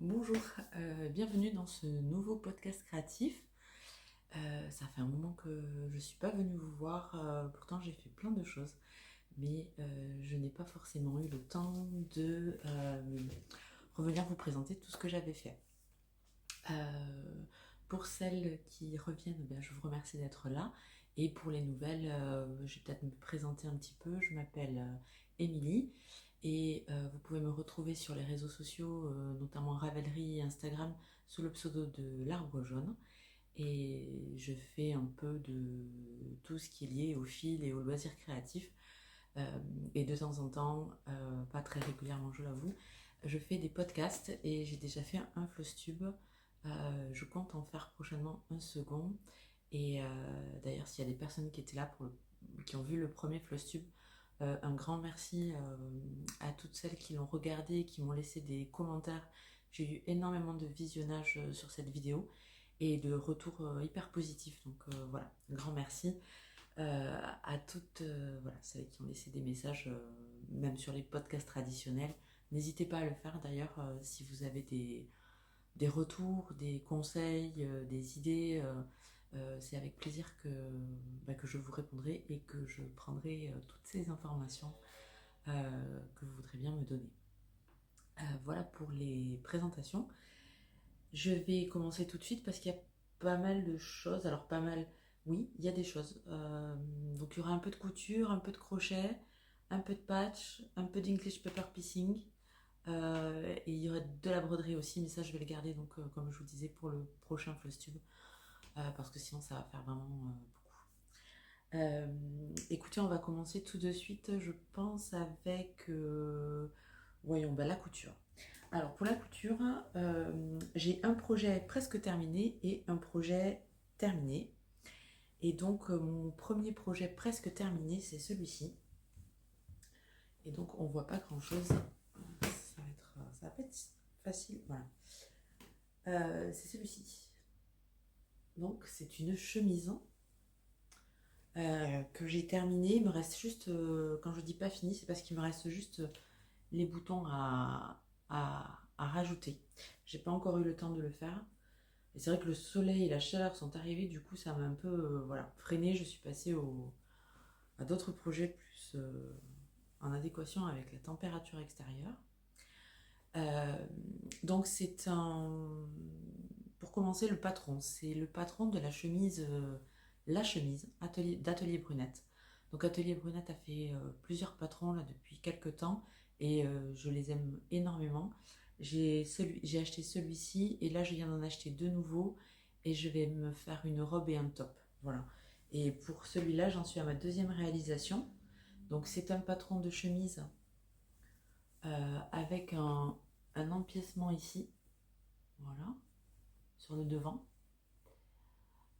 Bonjour, bienvenue dans ce nouveau podcast créatif. Ça fait un moment que je ne suis pas venue vous voir, pourtant j'ai fait plein de choses, mais je n'ai pas forcément eu le temps de revenir vous présenter tout ce que j'avais fait. Pour celles qui reviennent, bien, je vous remercie d'être là. Et pour les nouvelles, je vais peut-être me présenter un petit peu. Je m'appelle Émilie et vous pouvez me retrouver sur les réseaux sociaux, notamment Ravelry et Instagram, sous le pseudo de l'Arbre Jaune. Et je fais un peu de tout ce qui est lié au fil et aux loisirs créatifs. Et de temps en temps, pas très régulièrement, je l'avoue, je fais des podcasts et j'ai déjà fait un Flowstube. Je compte en faire prochainement un second. Et d'ailleurs, s'il y a des personnes qui étaient là, qui ont vu le premier Flowstube, un grand merci à toutes celles qui l'ont regardé, qui m'ont laissé des commentaires. J'ai eu énormément de visionnages sur cette vidéo et de retours hyper positifs. Donc voilà, un grand merci à toutes voilà, celles qui ont laissé des messages, même sur les podcasts traditionnels. N'hésitez pas à le faire d'ailleurs si vous avez des retours, des conseils, des idées. C'est avec plaisir que je vous répondrai et que je prendrai toutes ces informations que vous voudrez bien me donner. Voilà pour les présentations. Je vais commencer tout de suite parce qu'il y a pas mal de choses. Alors pas mal, oui, il y a des choses. Donc il y aura un peu de couture, un peu de crochet, un peu de patch, un peu d'English paper piecing. Et il y aurait de la broderie aussi, mais ça je vais le garder donc comme je vous disais pour le prochain Flowstube. Parce que sinon ça va faire vraiment beaucoup. Écoutez, on va commencer tout de suite, je pense, avec voyons, la couture. Alors pour la couture, j'ai un projet presque terminé et un projet terminé. Et donc mon premier projet presque terminé, c'est celui-ci. Et donc on voit pas grand-chose. Ça va pas être facile. Voilà. C'est celui-ci. Donc c'est une chemise que j'ai terminée. Il me reste juste, quand je dis pas fini, c'est parce qu'il me reste juste les boutons à rajouter. J'ai pas encore eu le temps de le faire. Et c'est vrai que le soleil et la chaleur sont arrivés, du coup ça m'a un peu voilà, freiné. Je suis passée à d'autres projets plus en adéquation avec la température extérieure. Euh, donc c'est un... Pour commencer, le patron. C'est le patron de la chemise, la chemise d'Atelier Brunette. Donc Atelier Brunette a fait plusieurs patrons là depuis quelques temps et je les aime énormément. J'ai acheté celui-ci et là je viens d'en acheter deux nouveaux et je vais me faire une robe et un top. Voilà. Et pour celui-là, j'en suis à ma deuxième réalisation. Donc c'est un patron de chemise avec un empiècement ici, voilà, sur le devant,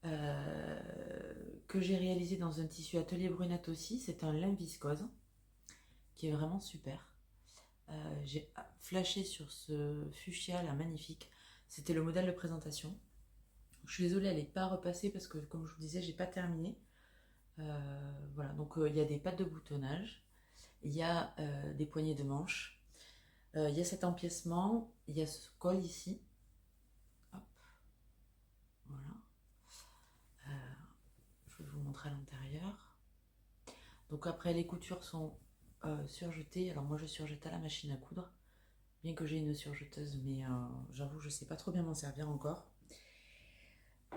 que j'ai réalisé dans un tissu Atelier Brunette aussi. C'est un lin viscose qui est vraiment super. J'ai flashé sur ce fuchsia là, magnifique. C'était le modèle de présentation. Je suis désolée, elle n'est pas repassée parce que, comme je vous disais, j'ai pas terminé. Voilà, donc il y a des pattes de boutonnage, il y a des poignées de manches, il y a cet empiècement, il y a ce col ici. Hop, voilà. Je vais vous montrer à l'intérieur. Donc après, les coutures sont surjetées. Alors moi, je surjette à la machine à coudre, bien que j'ai une surjeteuse, mais j'avoue, je sais pas trop bien m'en servir encore.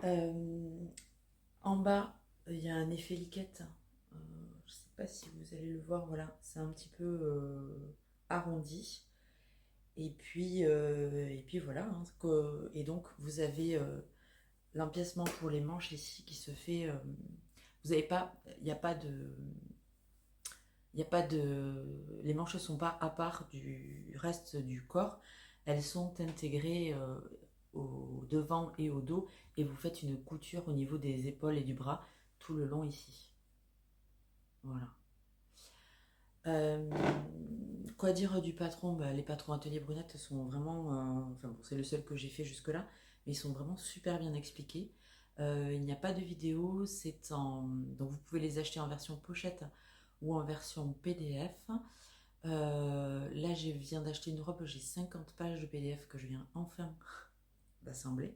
Euh, En bas, il y a un effet liquette. Je sais pas si vous allez le voir, voilà, c'est un petit peu arrondi. Et puis voilà. Hein, et donc vous avez l'empiècement pour les manches ici qui se fait. Vous n'avez pas, il n'y a pas de, il y a pas de, les manches ne sont pas à part du reste du corps. Elles sont intégrées au devant et au dos et vous faites une couture au niveau des épaules et du bras tout le long ici. Voilà. Euh, Quoi dire du patron? Les patrons Atelier Brunette sont vraiment... enfin bon, c'est le seul que j'ai fait jusque-là, mais ils sont vraiment super bien expliqués. Il n'y a pas de vidéo, donc vous pouvez les acheter en version pochette ou en version PDF. là, je viens d'acheter une robe, j'ai 50 pages de PDF que je viens enfin d'assembler.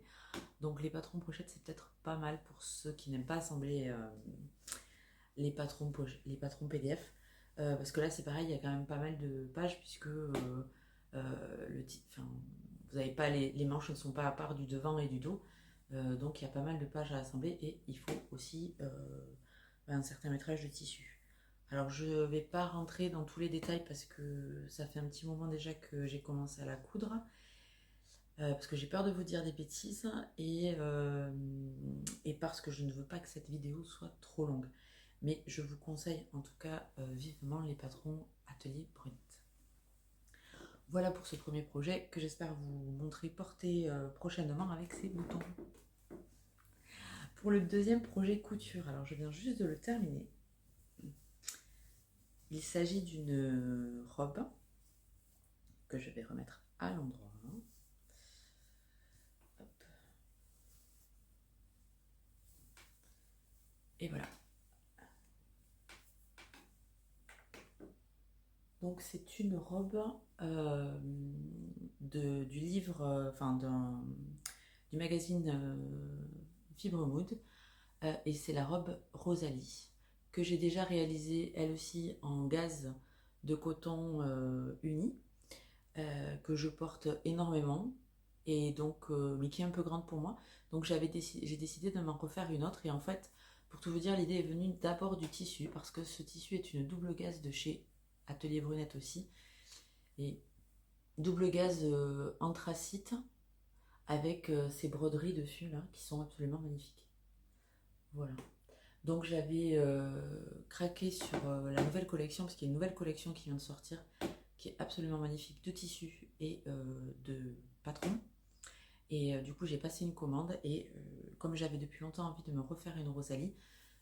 Donc les patrons pochettes, c'est peut-être pas mal pour ceux qui n'aiment pas assembler les patrons PDF. Parce que là, c'est pareil, il y a quand même pas mal de pages puisque vous n'avez pas les manches ne sont pas à part du devant et du dos. Donc il y a pas mal de pages à assembler et il faut aussi un certain métrage de tissu. Alors je ne vais pas rentrer dans tous les détails parce que ça fait un petit moment déjà que j'ai commencé à la coudre. Parce que j'ai peur de vous dire des bêtises et parce que je ne veux pas que cette vidéo soit trop longue. Mais je vous conseille en tout cas vivement les patrons Atelier Brunette. Voilà pour ce premier projet que j'espère vous montrer porter prochainement avec ses boutons. Pour le deuxième projet couture, alors je viens juste de le terminer. Il s'agit d'une robe que je vais remettre à l'endroit. Hop. Et voilà. Donc c'est une robe du livre, du magazine Fibre Mood, et c'est la robe Rosalie que j'ai déjà réalisée elle aussi en gaze de coton uni, que je porte énormément et donc mais qui est un peu grande pour moi. Donc j'ai décidé de m'en refaire une autre et en fait pour tout vous dire l'idée est venue d'abord du tissu parce que ce tissu est une double gaze de chez Atelier Brunette aussi, et double gaze anthracite avec ces broderies dessus là qui sont absolument magnifiques. Voilà. Donc j'avais craqué sur la nouvelle collection parce qu'il y a une nouvelle collection qui vient de sortir qui est absolument magnifique de tissu et de patron. Et du coup j'ai passé une commande et comme j'avais depuis longtemps envie de me refaire une Rosalie,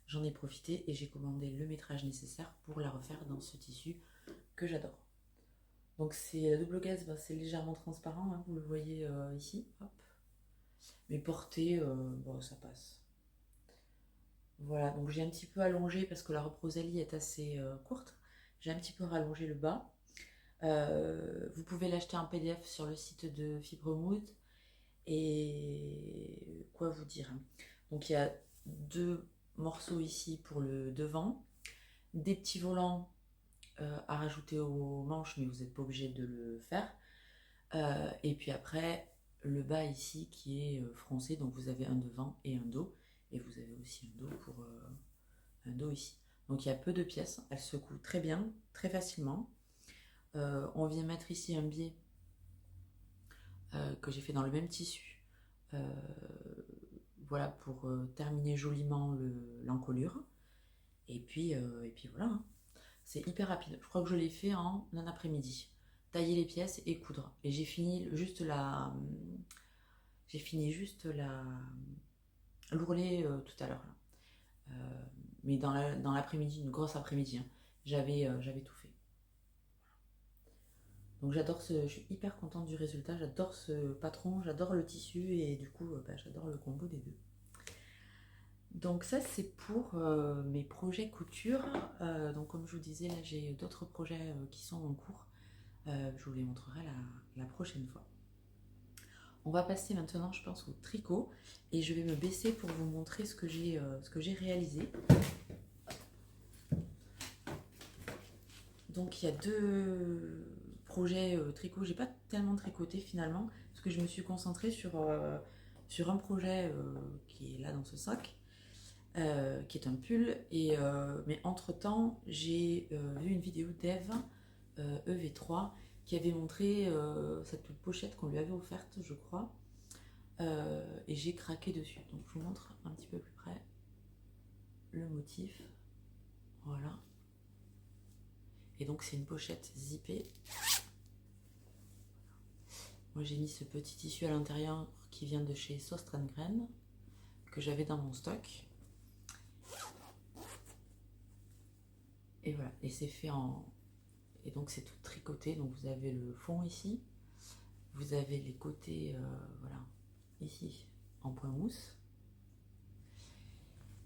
j'en ai profité et j'ai commandé le métrage nécessaire pour la refaire dans ce tissu que j'adore. Donc c'est la double gaze, c'est légèrement transparent, hein, vous le voyez ici, hop. Mais porté, bon, ça passe. Voilà, donc j'ai un petit peu allongé parce que la robe Rosalie est assez courte. J'ai un petit peu rallongé le bas. Vous pouvez l'acheter en PDF sur le site de Fibre Mood. Et quoi vous dire, hein. Donc il y a 2 morceaux ici pour le devant, des petits volants à rajouter aux manches, mais vous n'êtes pas obligé de le faire. Et puis après, le bas ici qui est froncé, donc vous avez un devant et un dos, et vous avez aussi un dos pour un dos ici. Donc il y a peu de pièces, elles se coupent très bien, très facilement. On vient mettre ici un biais que j'ai fait dans le même tissu. Voilà pour terminer joliment l'encolure. Et puis voilà, hein. C'est hyper rapide. Je crois que je l'ai fait en un après-midi. Tailler les pièces et coudre. Et j'ai fini juste l'ourlet tout à l'heure. Mais dans l'après-midi, une grosse après-midi, hein, j'avais tout fait. Donc je suis hyper contente du résultat, j'adore ce patron, j'adore le tissu et du coup j'adore le combo des deux. Donc ça c'est pour mes projets couture. Donc comme je vous disais, là j'ai d'autres projets qui sont en cours. Je vous les montrerai la prochaine fois. On va passer maintenant, je pense, au tricot et je vais me baisser pour vous montrer ce que j'ai réalisé. Donc il y a 2 projets tricot. J'ai pas tellement tricoté finalement parce que je me suis concentrée sur un projet qui est là dans ce sac, qui est un pull. Mais entre temps, j'ai vu une vidéo d'Eve EV3 qui avait montré cette pochette qu'on lui avait offerte, je crois. Et j'ai craqué dessus. Donc je vous montre un petit peu plus près le motif. Voilà. Et donc c'est une pochette zippée. Moi j'ai mis ce petit tissu à l'intérieur qui vient de chez Sostrengren, que j'avais dans mon stock. Et voilà, et c'est fait en... Et donc c'est tout tricoté, donc vous avez le fond ici, vous avez les côtés, voilà, ici en point mousse.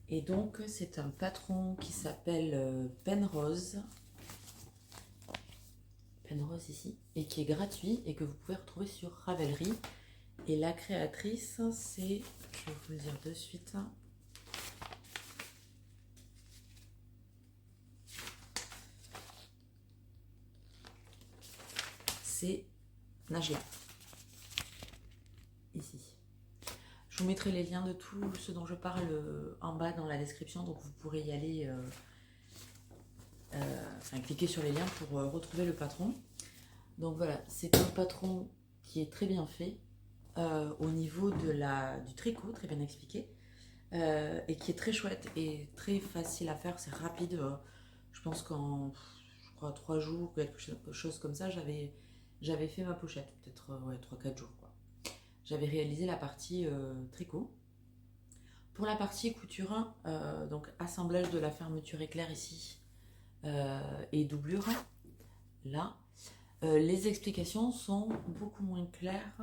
Et donc c'est un patron qui s'appelle Penrose chêne rose ici, et qui est gratuit et que vous pouvez retrouver sur Ravelry. Et la créatrice, c'est, je vais vous le dire de suite, c'est Najla, ici. Je vous mettrai les liens de tout ce dont je parle en bas dans la description, donc vous pourrez y aller, cliquer sur les liens pour retrouver le patron. Donc voilà, c'est un patron qui est très bien fait au niveau du tricot, très bien expliqué, et qui est très chouette et très facile à faire, c'est rapide. Je pense qu'en, je crois, 3 jours, quelque chose comme ça, j'avais fait ma pochette, peut-être 3-4 jours, quoi. J'avais réalisé la partie tricot. Pour la partie couture, donc assemblage de la fermeture éclair ici et doublure, là, les explications sont beaucoup moins claires.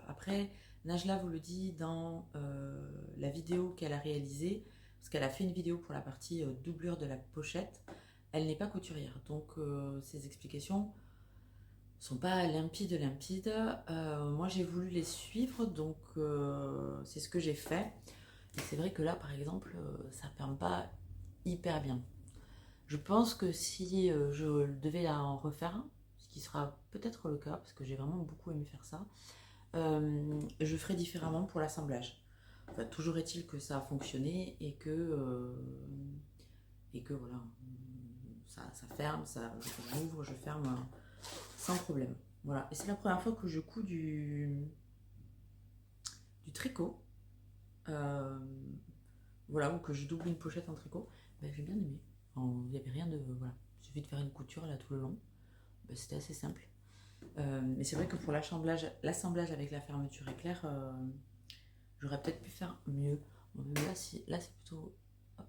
Après, Najla vous le dit dans la vidéo qu'elle a réalisée, parce qu'elle a fait une vidéo pour la partie doublure de la pochette. Elle n'est pas couturière, donc ces explications sont pas limpides. Moi, j'ai voulu les suivre, donc c'est ce que j'ai fait. Et c'est vrai que là, par exemple, ça ne ferme pas hyper bien. Je pense que si je devais en refaire un, ce qui sera peut-être le cas, parce que j'ai vraiment beaucoup aimé faire ça, je ferai différemment pour l'assemblage. Enfin, toujours est-il que ça a fonctionné et que voilà, ça ferme, j'ouvre, je ferme sans problème. Voilà, et c'est la première fois que je couds du tricot. Voilà, ou que je double une pochette en tricot. Ben, j'ai bien aimé. Il n'y avait rien de. Voilà, il suffit de faire une couture là tout le long. Ben, c'était assez simple. Mais c'est vrai que pour l'assemblage avec la fermeture éclair, j'aurais peut-être pu faire mieux. Bon, là, c'est plutôt. Hop,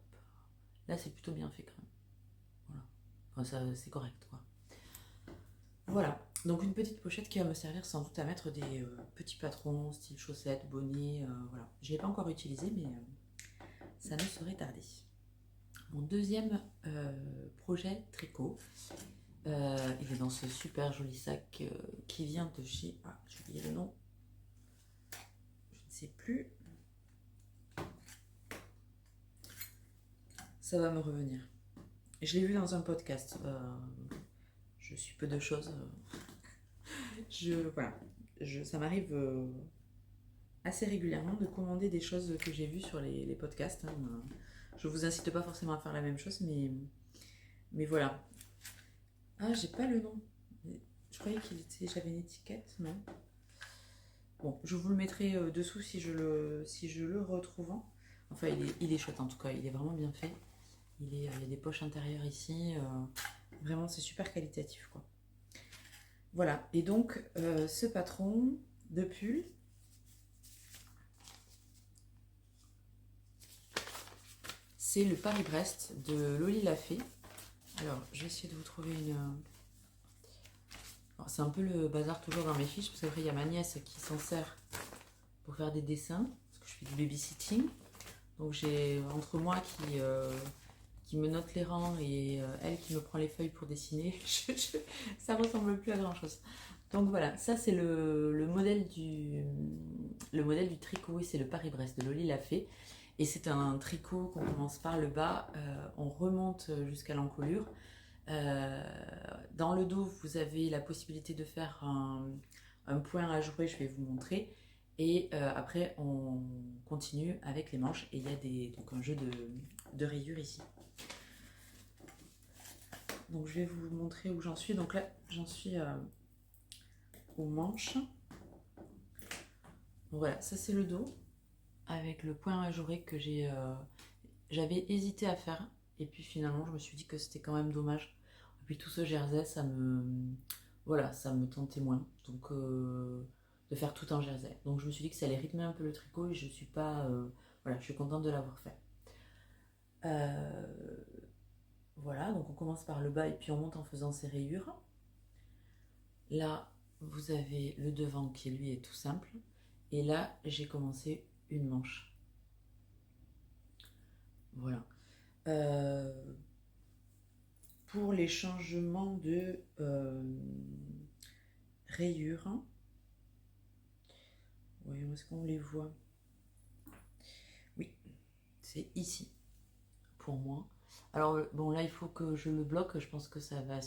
là, c'est plutôt bien fait quand même. Voilà. Enfin, c'est correct, quoi. Voilà. Donc, une petite pochette qui va me servir sans doute à mettre des petits patrons, style chaussettes, bonnets. Voilà. Je ne l'ai pas encore utilisé, mais ça ne saurait tarder. Mon deuxième projet tricot, il est dans ce super joli sac qui vient de chez... Ah, j'ai oublié le nom. Je ne sais plus. Ça va me revenir. Je l'ai vu dans un podcast. Je suis peu de choses. Voilà. Ça m'arrive assez régulièrement de commander des choses que j'ai vues sur les podcasts. Hein. Je vous incite pas forcément à faire la même chose, mais voilà. Ah, j'ai pas le nom. Je croyais j'avais une étiquette, non? Bon, je vous le mettrai dessous si je le retrouve. Enfin, il est chouette en tout cas, il est vraiment bien fait. Il y a des poches intérieures ici. Vraiment, c'est super qualitatif, quoi. Voilà, et donc ce patron de pull, c'est le Paris-Brest de Loli Lafay. Alors, je vais essayer de vous trouver une... C'est un peu le bazar toujours dans mes fiches, parce qu'après, il y a ma nièce qui s'en sert pour faire des dessins, parce que je fais du babysitting. Donc, j'ai entre moi qui me note les rangs et elle qui me prend les feuilles pour dessiner, ça ressemble plus à grand-chose. Donc voilà, ça c'est le modèle du tricot, et c'est le Paris-Brest de Loli Lafay. Et c'est un tricot qu'on commence par le bas, on remonte jusqu'à l'encolure. Dans le dos, vous avez la possibilité de faire un point ajouré, je vais vous montrer. Et après, on continue avec les manches et il y a donc un jeu de rayures ici. Donc je vais vous montrer où j'en suis. Donc là, j'en suis aux manches. Donc voilà, ça c'est le dos avec le point ajouré que j'avais hésité à faire. Et puis finalement, je me suis dit que c'était quand même dommage. Et puis tout ce jersey, ça me tentait moins. Donc de faire tout en jersey. Donc je me suis dit que ça allait rythmer un peu le tricot et je suis pas... voilà, je suis contente de l'avoir fait. Voilà, donc on commence par le bas et puis on monte en faisant ses rayures. Là, vous avez le devant qui lui est tout simple. Et là, j'ai commencé une manche. Voilà. pour les changements de rayures, voyons, est-ce qu'on les voit? Oui, c'est ici, pour moi. Alors, bon, là, il faut que je le bloque. Je pense que ça va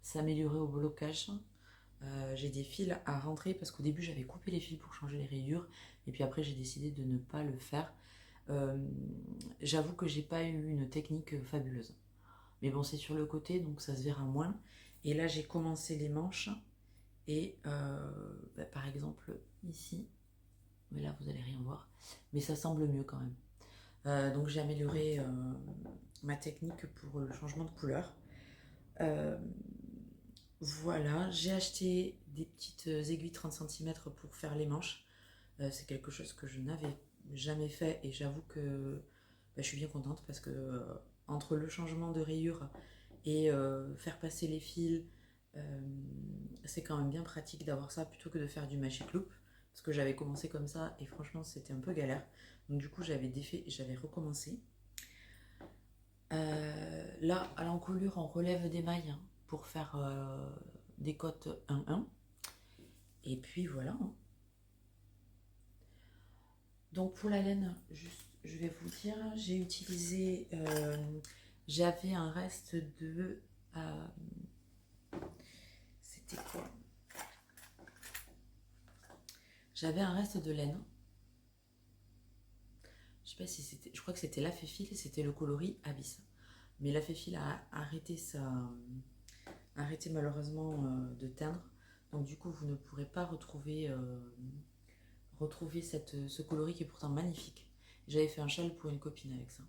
s'améliorer au blocage. J'ai des fils à rentrer parce qu'au début, j'avais coupé les fils pour changer les rayures. Et puis après, j'ai décidé de ne pas le faire. J'avoue que j'ai pas eu une technique fabuleuse. Mais bon, c'est sur le côté, donc ça se verra moins. Et là, j'ai commencé les manches. Et par exemple, ici, mais là, vous allez rien voir. Mais ça semble mieux quand même. Donc j'ai amélioré ma technique pour le changement de couleur. Euh, voilà, j'ai acheté des petites aiguilles 30 cm pour faire les manches. C'est quelque chose que je n'avais jamais fait et j'avoue que je suis bien contente parce que entre le changement de rayure et faire passer les fils, c'est quand même bien pratique d'avoir ça plutôt que de faire du Magic Loop parce que j'avais commencé comme ça et franchement c'était un peu galère. Donc du coup j'avais défait et j'avais recommencé. Là à l'encolure on relève des mailles pour faire des cotes 1-1 et puis voilà. Donc pour la laine, juste, je vais vous dire, j'ai utilisé, j'avais un reste de, c'était quoi? J'avais un reste de laine. Je sais pas si c'était, je crois que c'était la Féfil, c'était le coloris Abyss. Mais la Féfil a arrêté malheureusement de teindre. Donc du coup, vous ne pourrez pas retrouver ce coloris qui est pourtant magnifique. J'avais fait un châle pour une copine avec ça.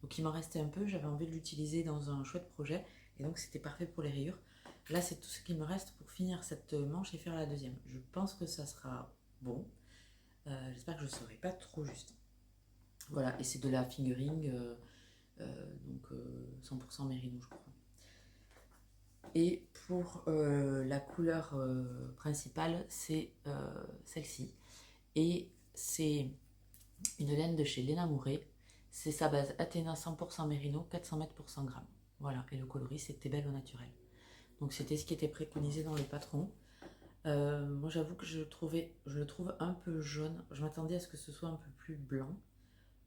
Donc il m'en restait un peu, j'avais envie de l'utiliser dans un chouette projet et donc c'était parfait pour les rayures. Là c'est tout ce qui me reste pour finir cette manche et faire la deuxième. Je pense que ça sera bon. J'espère que je ne serai pas trop juste. Voilà, et c'est de la fingering, donc 100% mérino je crois. Et pour la couleur principale, c'est celle-ci. Et c'est une laine de chez Léna Mouret. C'est sa base Athéna 100% Mérino, 400 mètres pour 100 grammes. Voilà, et le coloris c'était belle au naturel. Donc c'était ce qui était préconisé dans les patrons. Moi j'avoue que je le trouve un peu jaune. Je m'attendais à ce que ce soit un peu plus blanc.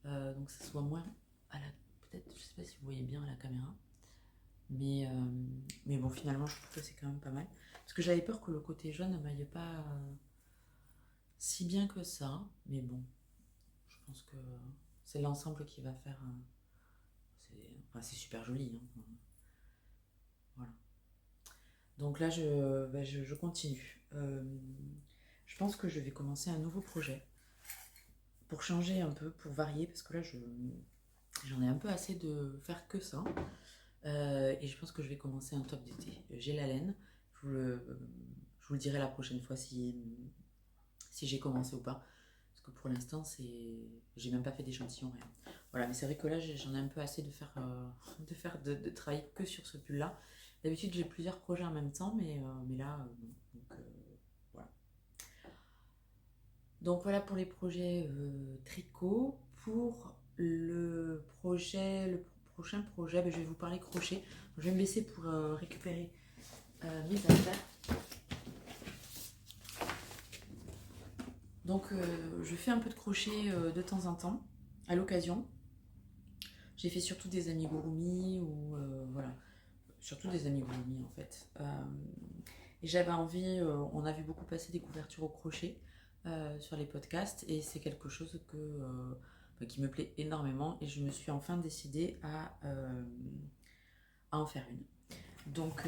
Donc ça soit moins à la... Peut-être, je sais pas si vous voyez bien à la caméra. Mais bon, finalement, je trouve que c'est quand même pas mal. Parce que j'avais peur que le côté jaune ne m'aille pas si bien que ça. Mais bon, je pense que c'est l'ensemble qui va faire. C'est super joli. Hein. Voilà. Donc là, je continue. Je pense que je vais commencer un nouveau projet pour changer un peu, pour varier, parce que là, j'en ai un peu assez de faire que ça. Et je pense que je vais commencer un top d'été. J'ai la laine. Je vous le dirai la prochaine fois si j'ai commencé ou pas. Parce que pour l'instant, j'ai même pas fait d'échantillon, rien. Voilà, mais c'est vrai que là, j'en ai un peu assez de faire, de travailler que sur ce pull-là. D'habitude, j'ai plusieurs projets en même temps, mais là, non. Donc, voilà. Donc voilà pour les projets tricot. Pour le prochain projet, je vais vous parler crochet. Je vais me laisser pour récupérer mes affaires. Donc je fais un peu de crochet de temps en temps, à l'occasion. J'ai fait surtout des amigurumi ou voilà, surtout des amigurumi en fait. Et j'avais envie, on a vu beaucoup passer des couvertures au crochet sur les podcasts et c'est quelque chose qui me plaît énormément et je me suis enfin décidée à en faire une. Donc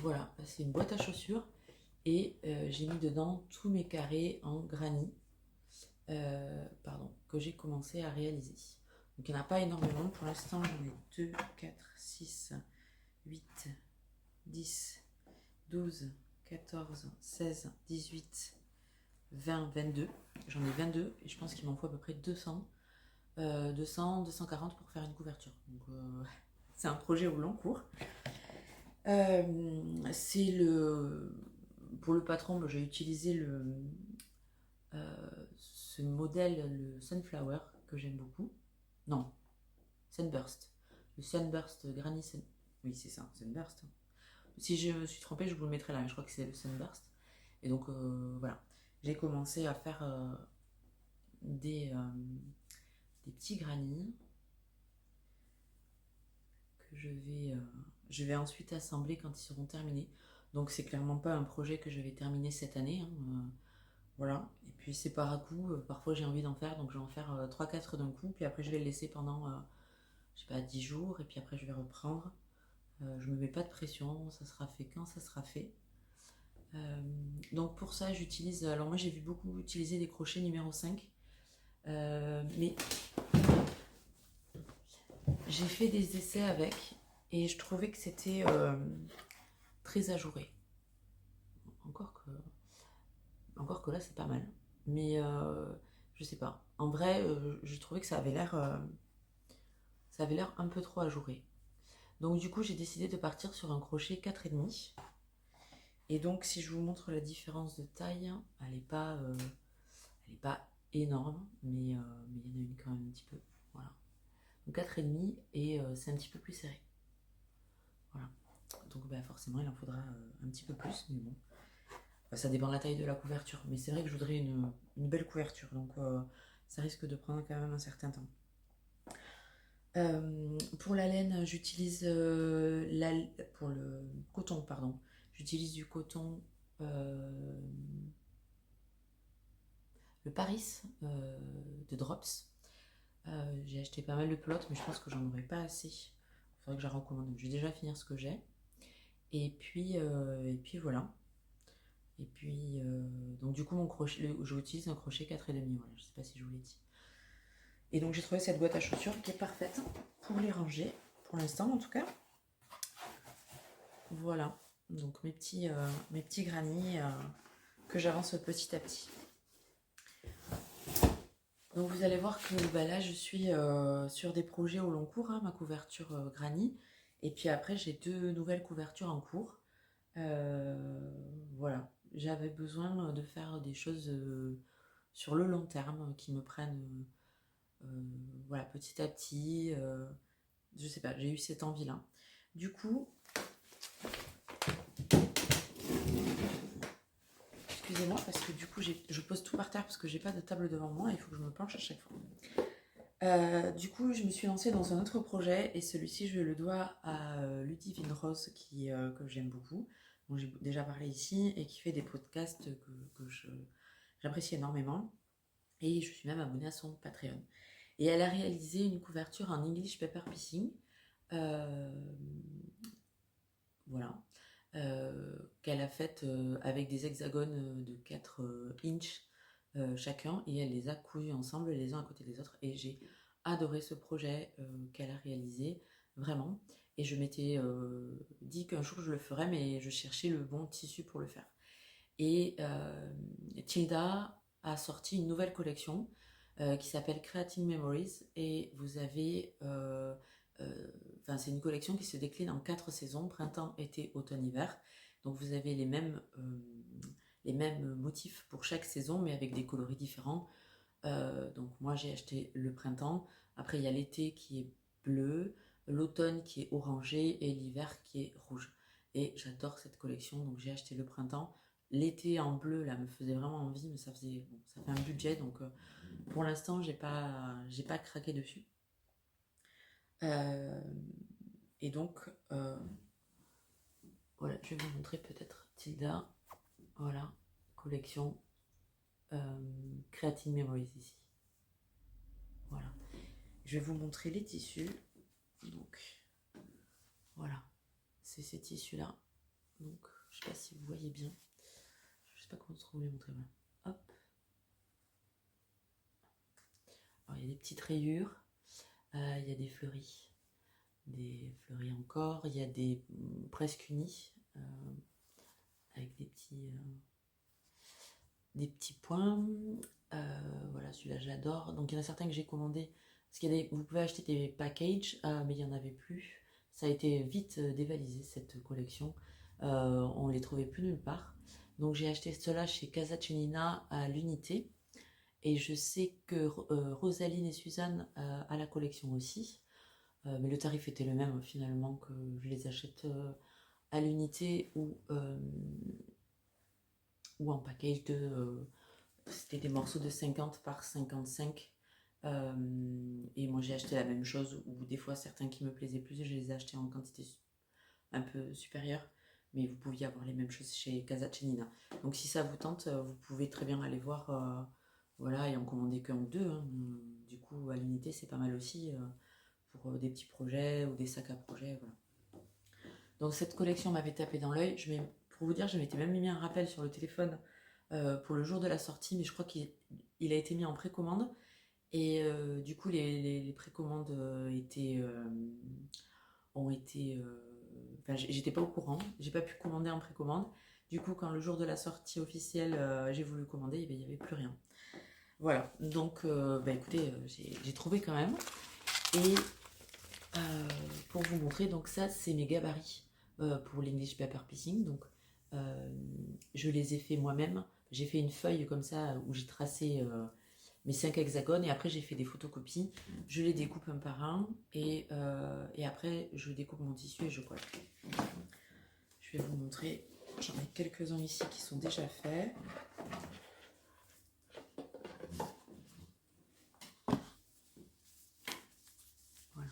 voilà, c'est une boîte à chaussures et j'ai mis dedans tous mes carrés en granit que j'ai commencé à réaliser. Donc il n'y en a pas énormément, pour l'instant j'en ai 2, 4, 6, 8, 10, 12, 14, 16, 18, 20, 22. J'en ai 22 et je pense qu'il m'en faut à peu près 200, 240 pour faire une couverture. Donc c'est un projet au long cours. Pour le patron, j'ai utilisé ce modèle, le Sunflower, que j'aime beaucoup. Non, Sunburst. le Sunburst Granny Sun... Oui, c'est ça, Sunburst. Si je me suis trompée, je vous le mettrai là, mais je crois que c'est le Sunburst. Et donc, voilà. J'ai commencé à faire des petits granits que je vais ensuite assembler quand ils seront terminés. Donc, c'est clairement pas un projet que je vais terminer cette année. Hein, voilà. Et puis, c'est par à coup. Parfois, j'ai envie d'en faire, donc je vais en faire 3-4 d'un coup. Puis après, je vais le laisser pendant, je sais pas, 10 jours. Et puis après, je vais reprendre. Je me mets pas de pression. Ça sera fait quand ça sera fait. Donc pour ça j'utilise, alors moi j'ai vu beaucoup utiliser des crochets numéro 5, mais j'ai fait des essais avec et je trouvais que c'était très ajouré. Encore que là c'est pas mal, mais je sais pas. En vrai, je trouvais que ça avait l'air un peu trop ajouré. Donc du coup j'ai décidé de partir sur un crochet 4,5. Et donc, si je vous montre la différence de taille, elle n'est pas énorme, mais il y en a une quand même un petit peu. Voilà. Donc 4,5 et c'est un petit peu plus serré. Voilà. Donc bah, forcément, il en faudra un petit peu plus, mais bon. Bah, ça dépend de la taille de la couverture. Mais c'est vrai que je voudrais une belle couverture, donc ça risque de prendre quand même un certain temps. Pour la laine, j'utilise pour le coton, pardon. J'utilise du coton, le Paris de Drops. J'ai acheté pas mal de pelotes, mais je pense que j'en aurai pas assez. Il faudrait que j'en recommande. Je vais déjà finir ce que j'ai. Et puis voilà. Et puis, donc du coup, mon crochet, j'utilise un crochet 4,5. Voilà, je sais pas si je vous l'ai dit. Et donc j'ai trouvé cette boîte à chaussures qui est parfaite pour les ranger, pour l'instant en tout cas. Voilà, donc mes petits granits que j'avance petit à petit. Donc vous allez voir que bah, là je suis sur des projets au long cours, hein, ma couverture granit. Et puis après j'ai 2 nouvelles couvertures en cours. Voilà, j'avais besoin de faire des choses sur le long terme qui me prennent voilà, petit à petit. Je sais pas, j'ai eu cette envie-là. Du coup, excusez-moi parce que du coup je pose tout par terre parce que j'ai pas de table devant moi et il faut que je me penche à chaque fois. Du coup, je me suis lancée dans un autre projet et celui-ci, je le dois à Ludivine Rose que j'aime beaucoup, dont j'ai déjà parlé ici et qui fait des podcasts que j'apprécie énormément. Et je suis même abonnée à son Patreon. Et elle a réalisé une couverture en English Paper Piecing. Voilà. Qu'elle a faite avec des hexagones de 4 inches chacun et elle les a cousus ensemble les uns à côté des autres et j'ai adoré ce projet qu'elle a réalisé vraiment et je m'étais dit qu'un jour je le ferais mais je cherchais le bon tissu pour le faire et Tilda a sorti une nouvelle collection qui s'appelle Creating Memories et vous avez c'est une collection qui se décline en 4 saisons, printemps, été, automne, hiver. Donc vous avez les mêmes motifs pour chaque saison, mais avec des coloris différents. Donc moi j'ai acheté le printemps, après il y a l'été qui est bleu, l'automne qui est orangé et l'hiver qui est rouge. Et j'adore cette collection, donc j'ai acheté le printemps. L'été en bleu là me faisait vraiment envie, mais ça fait un budget, donc pour l'instant j'ai pas craqué dessus. Et donc, voilà, je vais vous montrer peut-être Tilda. Voilà, collection Creating Memories ici. Voilà. Je vais vous montrer les tissus. Donc, voilà, c'est ces tissus-là. Donc, je sais pas si vous voyez bien. Je sais pas comment trop vous les montrer. Voilà. Hop. Alors, il y a des petites rayures. Il y a des fleuris encore, il y a des presque unis avec des petits points. Voilà, celui-là j'adore. Donc il y en a certains que j'ai commandés parce qu'il y a vous pouvez acheter des packages, mais il n'y en avait plus. Ça a été vite dévalisé cette collection. On les trouvait plus nulle part. Donc j'ai acheté cela chez Casa Cenina à l'unité. Et je sais que Rosaline et Suzanne à la collection aussi. mais le tarif était le même finalement, que je les achète à l'unité ou en package c'était des morceaux de 50 par 55. Et moi j'ai acheté la même chose, ou des fois certains qui me plaisaient plus, je les ai achetés en quantité un peu supérieure, mais vous pouviez avoir les mêmes choses chez Casa Cenina. Donc si ça vous tente, vous pouvez très bien aller voir, voilà, et en commander qu'un ou deux, hein. Du coup à l'unité c'est pas mal aussi, pour des petits projets ou des sacs à projet, voilà. Donc cette collection m'avait tapé dans l'œil. Pour vous dire, je m'étais même mis un rappel sur le téléphone pour le jour de la sortie, mais je crois qu'il a été mis en précommande. Et du coup, les précommandes ont été. Enfin, j'étais pas au courant, j'ai pas pu commander en précommande. Du coup, quand le jour de la sortie officielle, j'ai voulu commander, il n'y avait plus rien. Voilà, donc écoutez, j'ai trouvé quand même. Et pour vous montrer, donc ça, c'est mes gabarits pour l'English Paper Piecing. Donc, je les ai fait moi-même. J'ai fait une feuille comme ça où j'ai tracé mes 5 hexagones, et après j'ai fait des photocopies. Je les découpe un par un, et après je découpe mon tissu et je colle. Je vais vous montrer. J'en ai quelques-uns ici qui sont déjà faits. Voilà.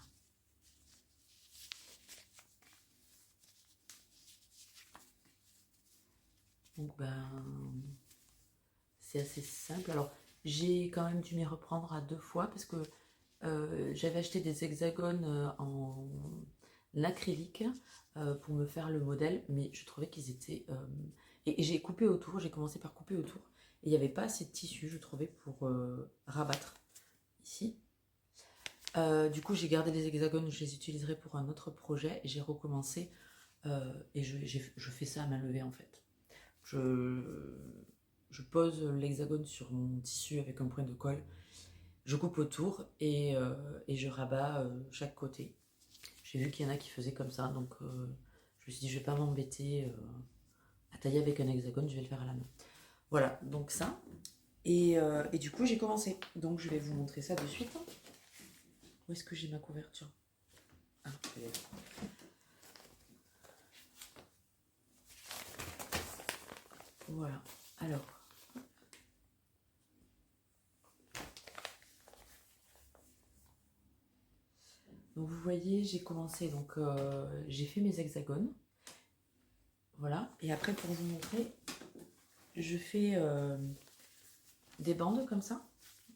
Donc c'est assez simple. Alors j'ai quand même dû m'y reprendre à 2 fois parce que j'avais acheté des hexagones en acrylique pour me faire le modèle, mais je trouvais qu'ils étaient... et j'ai coupé autour, j'ai commencé par couper autour, et il n'y avait pas assez de tissu, je trouvais, pour rabattre ici. Du coup, j'ai gardé les hexagones, je les utiliserai pour un autre projet, et j'ai recommencé, et je fais ça à main levée en fait. Je pose l'hexagone sur mon tissu avec un point de colle, je coupe autour et je rabats chaque côté. J'ai vu qu'il y en a qui faisaient comme ça, donc je me suis dit je vais pas m'embêter à tailler avec un hexagone, je vais le faire à la main. Voilà, donc ça. Et du coup j'ai commencé. Donc je vais vous montrer ça de suite. Où est-ce que j'ai ma couverture? Ah, elle est là. Voilà, alors. Donc vous voyez, j'ai commencé, donc j'ai fait mes hexagones. Voilà, et après pour vous montrer, je fais des bandes comme ça.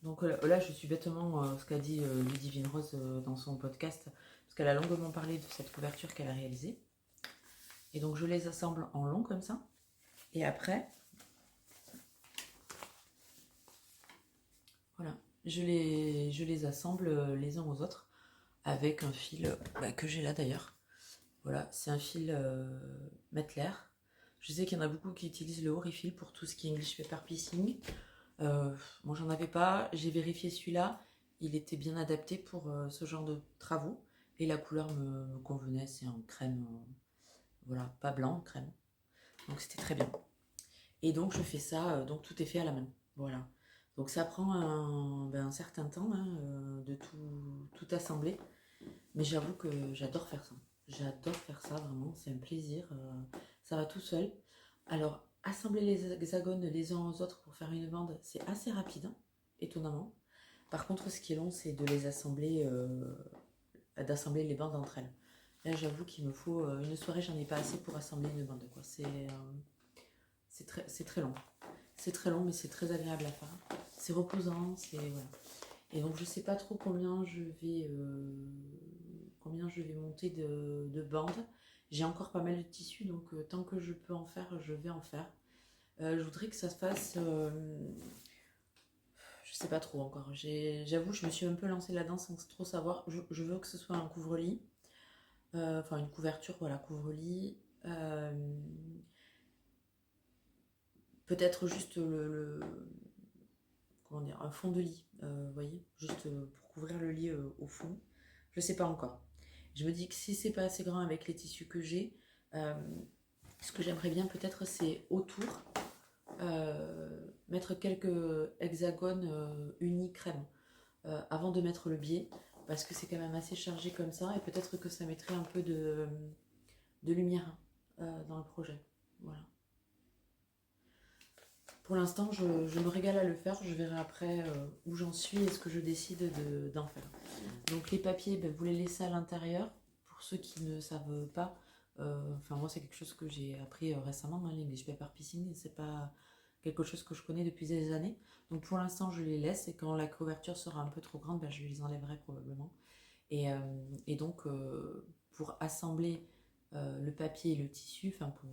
Donc là, je suis bêtement ce qu'a dit Ludivine Rose dans son podcast, parce qu'elle a longuement parlé de cette couverture qu'elle a réalisée. Et donc je les assemble en long comme ça. Et après, voilà, je les assemble les uns aux autres avec un fil que j'ai là d'ailleurs. Voilà, c'est un fil Mettler. Je sais qu'il y en a beaucoup qui utilisent le Orifil pour tout ce qui est English Paper Piecing. Moi j'en avais pas, j'ai vérifié celui-là, il était bien adapté pour ce genre de travaux et la couleur me convenait, c'est un crème, voilà, pas blanc, crème, donc c'était très bien. Et donc je fais ça, donc tout est fait à la main, voilà. Donc ça prend un certain temps hein, de tout assembler, mais j'avoue que j'adore faire ça. J'adore faire ça vraiment, c'est un plaisir, ça va tout seul. Alors, assembler les hexagones les uns aux autres pour faire une bande, c'est assez rapide, hein, étonnamment. Par contre, ce qui est long, c'est de les assembler, d'assembler les bandes entre elles. Là, j'avoue qu'il me faut une soirée, j'en ai pas assez pour assembler une bande, quoi. C'est très long. C'est très long, mais c'est très agréable à faire. C'est reposant, voilà. Et donc, je sais pas trop combien je vais monter de bandes. J'ai encore pas mal de tissu, donc tant que je peux en faire, je vais en faire. Je voudrais que ça se fasse... je sais pas trop encore. J'avoue, je me suis un peu lancée là-dedans sans trop savoir. Je veux que ce soit un couvre-lit. Enfin, une couverture, voilà, couvre-lit. Peut-être juste comment dire, un fond de lit, vous voyez, juste pour couvrir le lit au fond. Je sais pas encore. Je me dis que si c'est pas assez grand avec les tissus que j'ai, ce que j'aimerais bien peut-être c'est autour mettre quelques hexagones unis crème avant de mettre le biais, parce que c'est quand même assez chargé comme ça, et peut-être que ça mettrait un peu de lumière dans le projet. Voilà. Pour l'instant, je me régale à le faire. Je verrai après où j'en suis et ce que je décide d'en faire. Donc les papiers, vous les laissez à l'intérieur. Pour ceux qui ne savent pas, enfin moi c'est quelque chose que j'ai appris récemment, hein, l'English paper piecing, c'est pas quelque chose que je connais depuis des années. Donc pour l'instant je les laisse, et quand la couverture sera un peu trop grande, je les enlèverai probablement. Et donc pour assembler le papier et le tissu, enfin pour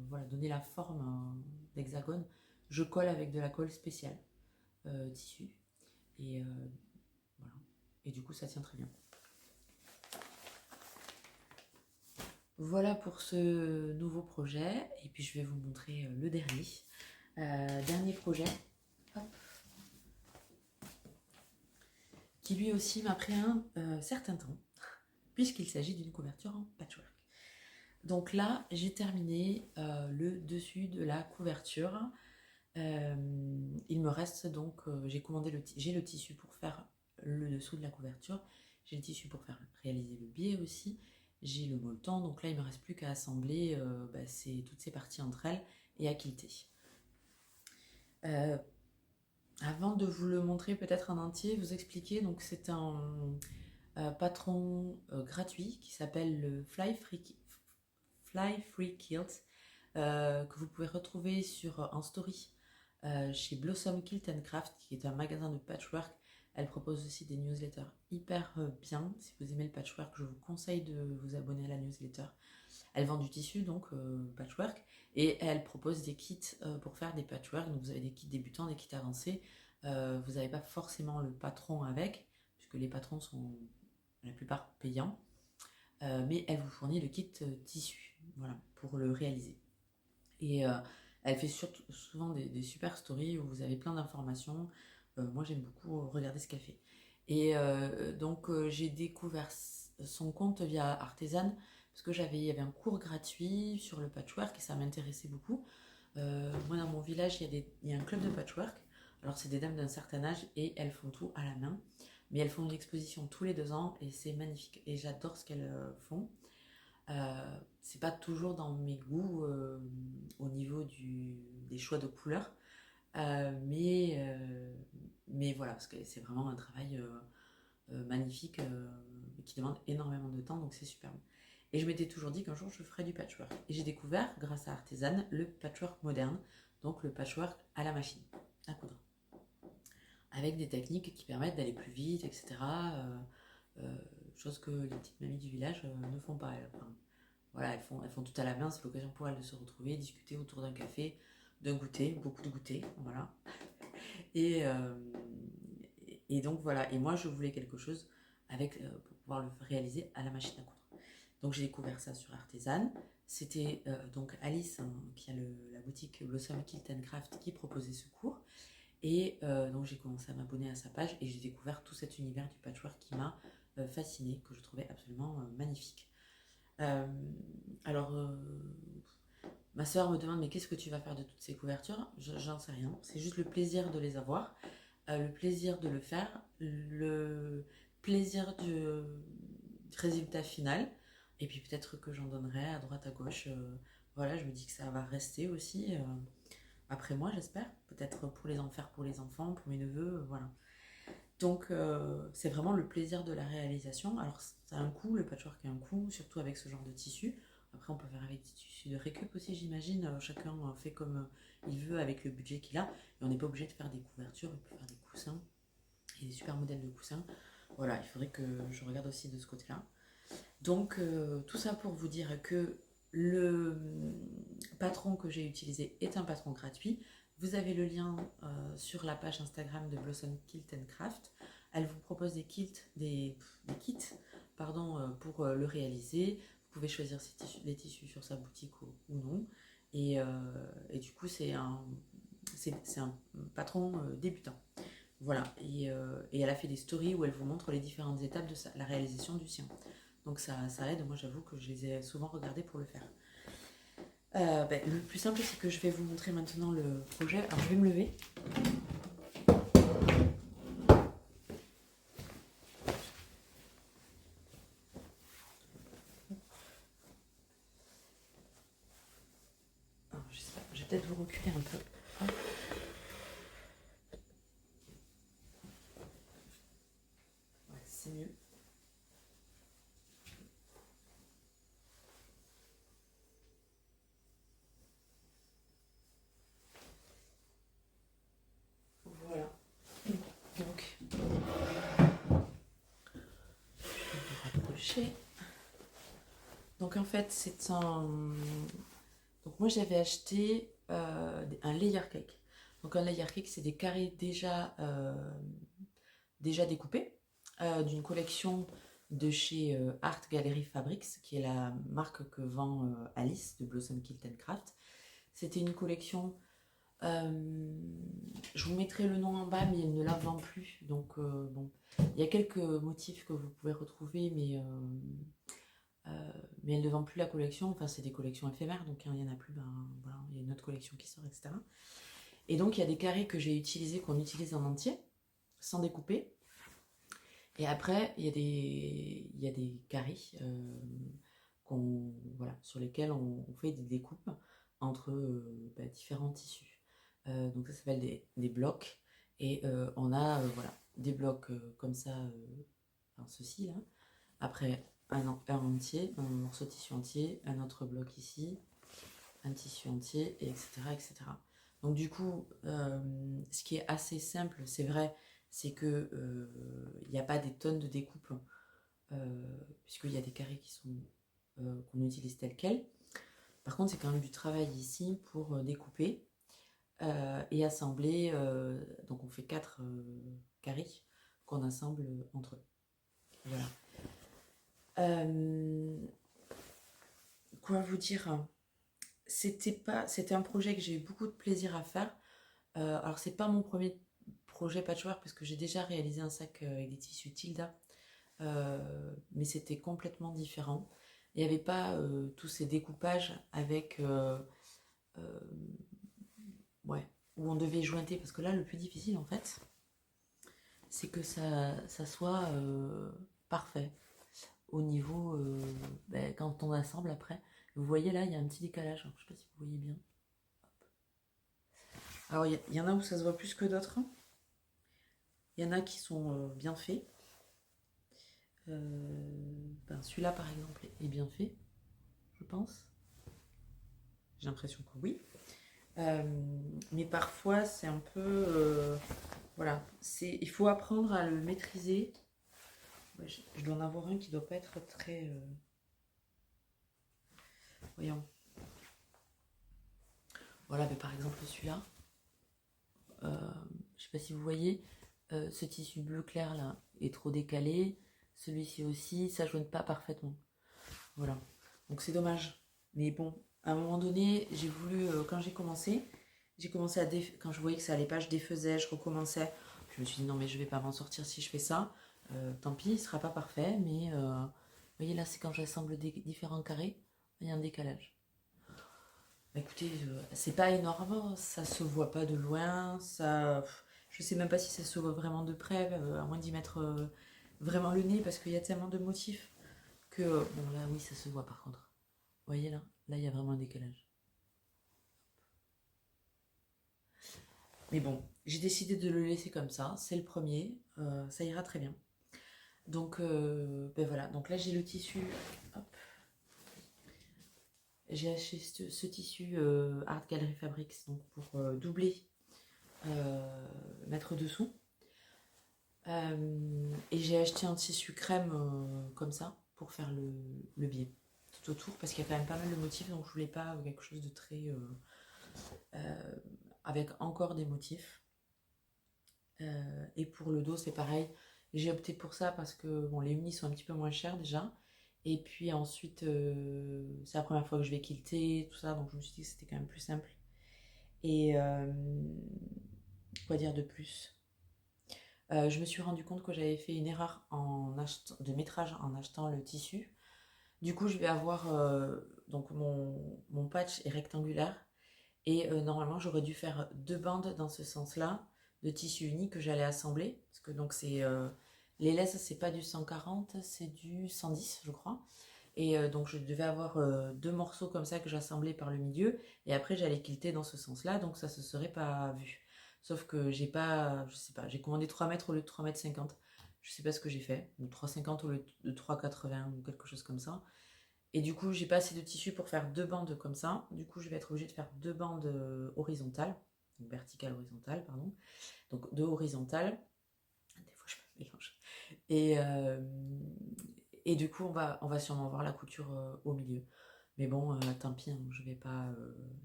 voilà, donner la forme d'hexagone, je colle avec de la colle spéciale tissu, et voilà. Et du coup ça tient très bien. Voilà pour ce nouveau projet, et puis je vais vous montrer le dernier. Dernier projet, hop, qui lui aussi m'a pris un certain temps, puisqu'il s'agit d'une couverture en patchwork. Donc là, j'ai terminé le dessus de la couverture. Il me reste donc, j'ai le tissu pour faire le dessous de la couverture, j'ai le tissu pour réaliser le biais aussi, j'ai le molleton, donc là il ne me reste plus qu'à assembler toutes ces parties entre elles et à quilter. Avant de vous le montrer peut-être en entier, vous expliquer, donc c'est un patron gratuit qui s'appelle le Fly Free Quilt, que vous pouvez retrouver en story chez Blossom Quilt & Craft, qui est un magasin de patchwork. Elle propose aussi des newsletters hyper bien. Si vous aimez le patchwork, je vous conseille de vous abonner à la newsletter. Elle vend du tissu, donc patchwork, et elle propose des kits pour faire des patchwork. Donc vous avez des kits débutants, des kits avancés. Vous n'avez pas forcément le patron avec, puisque les patrons sont la plupart payants. Mais elle vous fournit le kit tissu, voilà, pour le réaliser. Et elle fait souvent des super stories où vous avez plein d'informations. Moi j'aime beaucoup regarder ce qu'elle fait. Et donc j'ai découvert son compte via Artisan, parce que il y avait un cours gratuit sur le patchwork et ça m'intéressait beaucoup. Moi dans mon village il y a un club de patchwork. Alors c'est des dames d'un certain âge et elles font tout à la main. Mais elles font une exposition tous les 2 ans et c'est magnifique. Et j'adore ce qu'elles font. C'est pas toujours dans mes goûts au niveau des choix de couleurs, mais voilà, parce que c'est vraiment un travail magnifique qui demande énormément de temps, donc c'est superbe. Et je m'étais toujours dit qu'un jour je ferais du patchwork. Et j'ai découvert, grâce à Artisan, le patchwork moderne, donc le patchwork à la machine à coudre, avec des techniques qui permettent d'aller plus vite, etc. Chose que les petites mamies du village ne font pas. Voilà, elles font tout à la main, c'est l'occasion pour elles de se retrouver, discuter autour d'un café, d'un goûter, beaucoup de goûter, voilà. Et donc voilà, et moi je voulais quelque chose pour pouvoir le réaliser à la machine à coudre. Donc j'ai découvert ça sur Artisan. C'était donc Alice, hein, qui a la boutique Blossom Quilt & Craft, qui proposait ce cours. Et donc j'ai commencé à m'abonner à sa page et j'ai découvert tout cet univers du patchwork qui m'a fascinée, que je trouvais absolument magnifique. Ma soeur me demande mais qu'est-ce que tu vas faire de toutes ces couvertures? J'en sais rien, c'est juste le plaisir de les avoir, le plaisir de le faire, le plaisir du résultat final, et puis peut-être que j'en donnerai à droite à gauche. Voilà, je me dis que ça va rester aussi après moi, j'espère, peut-être pour les enfants, pour mes neveux, voilà. Donc c'est vraiment le plaisir de la réalisation. Alors ça a un coût, le patchwork a un coût, surtout avec ce genre de tissu. Après on peut faire avec des tissus de récup aussi, j'imagine. Chacun fait comme il veut avec le budget qu'il a. Et on n'est pas obligé de faire des couvertures, on peut faire des coussins. Il y a des super modèles de coussins. Voilà, il faudrait que je regarde aussi de ce côté-là. Donc tout ça pour vous dire que le patron que j'ai utilisé est un patron gratuit. Vous avez le lien sur la page Instagram de Blossom Quilt & Craft. Elle vous propose des kits pour le réaliser. Vous pouvez choisir les tissus sur sa boutique ou non. Et du coup, c'est un patron débutant. Voilà. Et elle a fait des stories où elle vous montre les différentes étapes de la réalisation du sien. Donc ça aide. Moi, j'avoue que je les ai souvent regardés pour le faire. Le plus simple, c'est que je vais vous montrer maintenant le projet. Alors je vais me lever. peut-être vous reculer un peu. Hop. Ouais, c'est mieux. Voilà. Donc, je vais me rapprocher. Donc en fait, c'est un... Donc moi j'avais acheté un layer cake. Donc un layer cake, c'est des carrés déjà découpés d'une collection de chez Art Gallery Fabrics, qui est la marque que vend Alice de Blossom Kilt and Craft. C'était une collection, je vous mettrai le nom en bas, mais elle ne la vend plus. Donc bon, il y a quelques motifs que vous pouvez retrouver, mais elle ne vend plus la collection. Enfin, c'est des collections éphémères, donc il n'y en a plus, ben, voilà, il y a une autre collection qui sort, etc. Et donc il y a des carrés que j'ai utilisés, qu'on utilise en entier, sans découper. Et après, il y a des carrés voilà, sur lesquels on fait des découpes entre différents tissus. Donc ça s'appelle des blocs. Et on a voilà, des blocs comme ça, enfin, ceci là. Après, un entier, un morceau de tissu entier, un autre bloc ici, un tissu entier, et etc. etc. Donc du coup, ce qui est assez simple, c'est vrai, c'est que il n'y a pas des tonnes de découpes, puisqu'il y a des carrés qui sont qu'on utilise tels quels. Par contre, c'est quand même du travail ici pour découper et assembler. Donc on fait 4 carrés qu'on assemble entre eux. Voilà. Quoi vous dire? C'était un projet que j'ai eu beaucoup de plaisir à faire. Alors c'est pas mon premier projet patchwork parce que j'ai déjà réalisé un sac avec des tissus Tilda, mais c'était complètement différent. Il n'y avait pas tous ces découpages avec ouais, où on devait jointer, parce que là le plus difficile en fait c'est que ça soit parfait au niveau quand on assemble après. Vous voyez là il y a un petit décalage, alors, je sais pas si vous voyez bien. Alors il y en a où ça se voit plus que d'autres. Il y en a qui sont bien faits. Celui-là par exemple est bien fait, je pense. J'ai l'impression que oui. Mais parfois c'est un peu... voilà, il faut apprendre à le maîtriser. Ouais, je dois en avoir un qui doit pas être très... Voyons. Voilà, mais par exemple celui-là. Je sais pas si vous voyez, ce tissu bleu clair là est trop décalé. Celui-ci aussi, ça ne joigne pas parfaitement. Voilà. Donc c'est dommage. Mais bon, à un moment donné, j'ai voulu, quand j'ai commencé à quand je voyais que ça allait pas, je défaisais, je recommençais. Je me suis dit non mais je vais pas m'en sortir si je fais ça. Tant pis, il sera pas parfait, mais vous voyez là, c'est quand j'assemble des différents carrés, il y a un décalage. Bah, écoutez, c'est pas énorme, ça se voit pas de loin, ça, je sais même pas si ça se voit vraiment de près, à moins d'y mettre vraiment le nez, parce qu'il y a tellement de motifs que, bon là oui, ça se voit par contre. Vous voyez là, il y a vraiment un décalage. Mais bon, j'ai décidé de le laisser comme ça, c'est le premier, ça ira très bien. Donc, voilà, donc là j'ai le tissu, hop. J'ai acheté ce tissu Art Gallery Fabrics donc pour doubler, mettre dessous. Et j'ai acheté un tissu crème comme ça pour faire le biais tout autour parce qu'il y a quand même pas mal de motifs, donc je voulais pas quelque chose de très avec encore des motifs. Et pour le dos c'est pareil, j'ai opté pour ça parce que bon, les unis sont un petit peu moins chers déjà, et puis ensuite c'est la première fois que je vais quilter tout ça, donc je me suis dit que c'était quand même plus simple. Et quoi dire de plus? Je me suis rendu compte que j'avais fait une erreur de métrage en achetant le tissu. Du coup, je vais avoir donc mon patch est rectangulaire et normalement j'aurais dû faire 2 bandes dans ce sens-là de tissu uni que j'allais assembler parce que donc c'est les laisses c'est pas du 140, c'est du 110 je crois. Et donc je devais avoir deux morceaux comme ça que j'assemblais par le milieu, et après j'allais quilter dans ce sens-là, donc ça se serait pas vu. Sauf que j'ai pas, je sais pas, j'ai commandé 3 mètres au lieu de 3,50 m. Je sais pas ce que j'ai fait, ou 3,50 au lieu de 3,80 ou quelque chose comme ça. Et du coup, j'ai pas assez de tissu pour faire deux bandes comme ça. Du coup, je vais être obligée de faire deux bandes horizontales, donc verticales, horizontales, pardon. Donc deux horizontales. Des fois, je me mélange. Et du coup, on va sûrement voir la couture au milieu. Mais bon, tant pis, hein, je vais pas,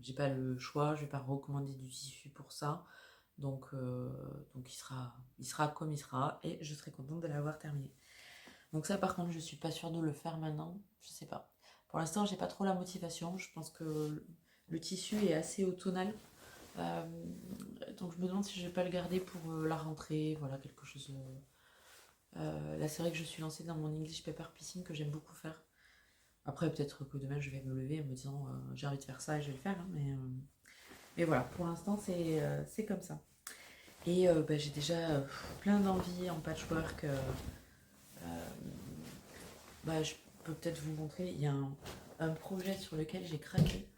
j'ai pas le choix, je vais pas recommander du tissu pour ça. Donc il sera comme il sera, et je serai contente de l'avoir terminé. Donc ça, par contre, je suis pas sûre de le faire maintenant, je sais pas. Pour l'instant, j'ai pas trop la motivation. Je pense que le tissu est assez automnal. Euh, donc je me demande si je vais pas le garder pour la rentrée, voilà, quelque chose. Là, c'est vrai que je suis lancée dans mon English Paper Piecing que j'aime beaucoup faire. Après, peut-être que demain, je vais me lever en me disant j'ai envie de faire ça et je vais le faire. Hein, mais voilà, pour l'instant, c'est comme ça. Et j'ai déjà plein d'envie en patchwork. Je peux peut-être vous montrer. Il y a un projet sur lequel j'ai craqué,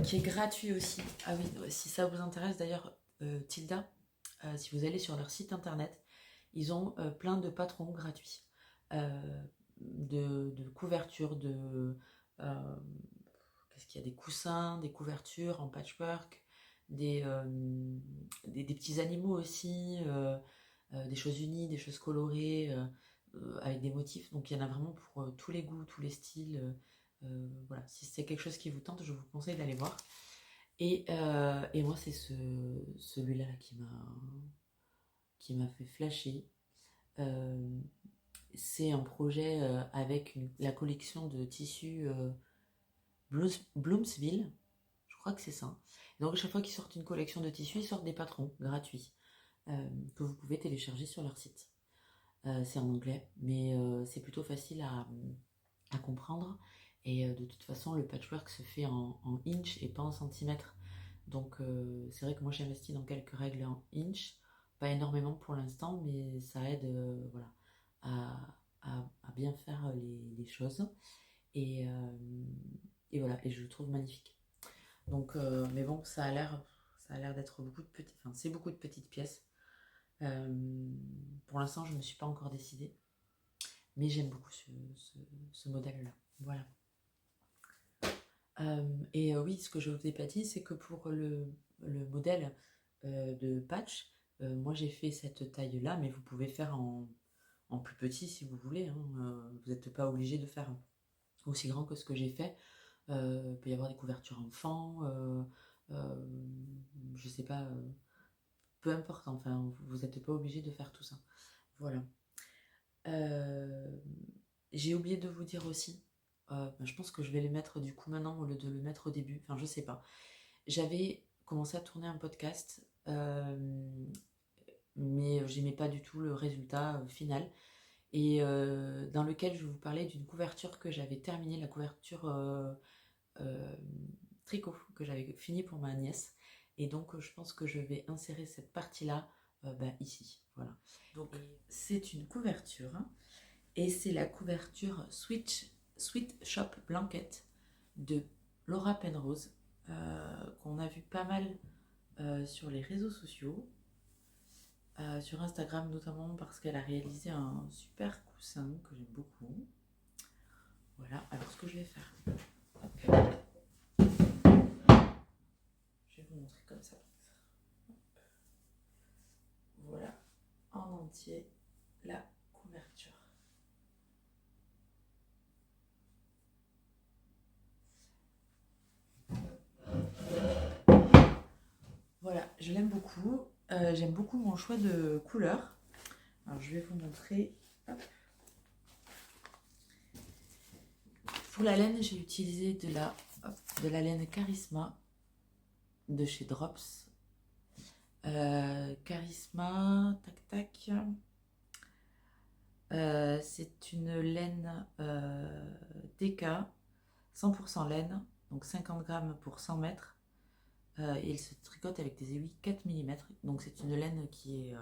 qui est gratuit aussi. Ah oui, si ça vous intéresse d'ailleurs, Tilda, si vous allez sur leur site internet, ils ont plein de patrons gratuits, de couvertures, qu'est-ce qu'il y a, des coussins, des couvertures en patchwork, des petits animaux aussi, des choses unies, des choses colorées, avec des motifs. Donc il y en a vraiment pour tous les goûts, tous les styles. Voilà, si c'est quelque chose qui vous tente, je vous conseille d'aller voir. Et moi, c'est celui-là qui m'a fait flasher. Euh, c'est un projet avec la collection de tissus Bloomsville, je crois que c'est ça. Donc à chaque fois qu'ils sortent une collection de tissus, ils sortent des patrons gratuits que vous pouvez télécharger sur leur site. C'est en anglais, mais c'est plutôt facile à comprendre. Et de toute façon, le patchwork se fait en inch et pas en centimètres. Donc c'est vrai que moi j'ai investi dans quelques règles en inch, pas énormément pour l'instant, mais ça aide voilà, à bien faire les choses. Et, voilà, et je le trouve magnifique. Donc, mais bon, ça a l'air d'être beaucoup de petites, enfin c'est beaucoup de petites pièces. Pour l'instant, je ne me suis pas encore décidée, mais j'aime beaucoup ce modèle-là. Voilà. Et oui, ce que je vous ai pas dit, c'est que pour le modèle de patch, moi j'ai fait cette taille-là, mais vous pouvez faire en plus petit si vous voulez. Hein. Vous n'êtes pas obligé de faire aussi grand que ce que j'ai fait. Il peut y avoir des couvertures enfants, je sais pas, peu importe, enfin, vous n'êtes pas obligé de faire tout ça. Voilà. Euh, j'ai oublié de vous dire aussi, je pense que je vais les mettre du coup maintenant au lieu de le mettre au début, enfin je sais pas. J'avais commencé à tourner un podcast, mais j'aimais pas du tout le résultat final, et dans lequel je vous parlais d'une couverture que j'avais terminée, la couverture euh, tricot que j'avais fini pour ma nièce. Et donc je pense que je vais insérer cette partie-là ici. Voilà. Donc c'est une couverture, hein, et c'est la couverture Sweet Shop Blanket de Laura Penrose, qu'on a vu pas mal sur les réseaux sociaux, sur Instagram notamment, parce qu'elle a réalisé un super coussin que j'aime beaucoup. Voilà, alors ce que je vais faire, hop, je vais vous montrer comme ça. Voilà, en entier la couverture. Voilà, je l'aime beaucoup. J'aime beaucoup mon choix de couleur. Alors je vais vous montrer. Hop. Pour la laine, j'ai utilisé de la laine Charisma de chez Drops. Charisma, tac tac. C'est une laine DK, 100% laine, donc 50 grammes pour 100 mètres. Et il se tricote avec des aiguilles 4 mm. Donc c'est une laine qui